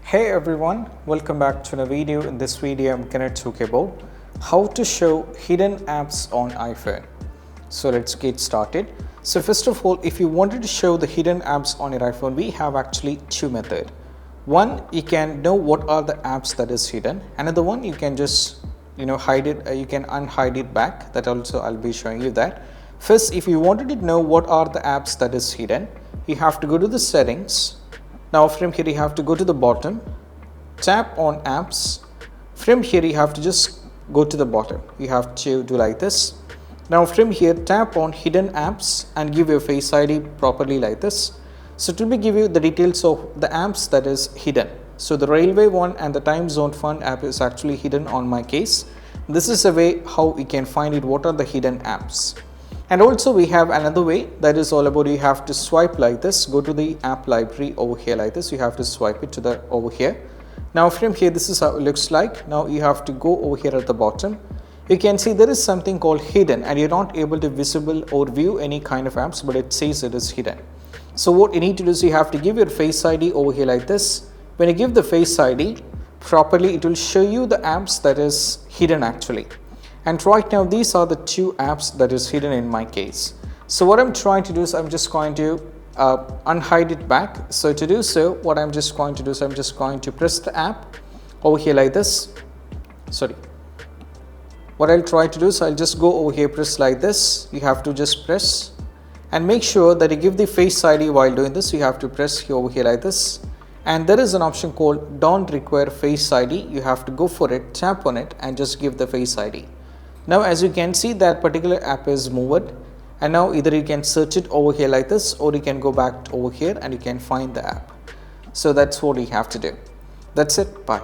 Hey everyone, welcome back to another video. In this video I'm gonna talk about how to show hidden apps on iPhone. So let's get started. So first of all, if you wanted to show the hidden apps on your iPhone, we have actually two methods. One, you can know what are the apps that is hidden. Another one, you can just hide it, you can unhide it back. That also I'll be showing you that. First, if you wanted to know what are the apps that is hidden, you have to go to the settings. Now from here you have to go to the bottom, tap on apps. From here you have to just go to the bottom. You have to do like this. Now from here tap on hidden apps and give your Face ID properly like this. So it will give you the details of the apps that is hidden. So the railway one and the time zone fund app is actually hidden on my case. This is a way how you can find it what are the hidden apps. And also we have another way that is all about you have to swipe like this, go to the app library over here like this, you have to swipe it to the over here. Now from here this is how it looks like. Now you have to go over here at the bottom. You can see there is something called hidden and you're not able to visible or view any kind of apps, but it says it is hidden. So what you need to do is you have to give your Face ID over here like this. When you give the Face ID properly, it will show you the apps that is hidden actually. And right now these are the two apps that is hidden in my case. So what I'm trying to do is I'm just going to unhide it back. So to do so, what I'm just going to do is I'm just going to press the app over here like this. Sorry. What I'll try to do is I'll just go over here, press like this. You have to just press and make sure that you give the Face ID while doing this. You have to press over here like this. And there is an option called don't require Face ID. You have to go for it, tap on it and just give the Face ID. Now as you can see that particular app is moved, and now either you can search it over here like this or you can go back over here and you can find the app. So that's what you have to do. That's it. Bye.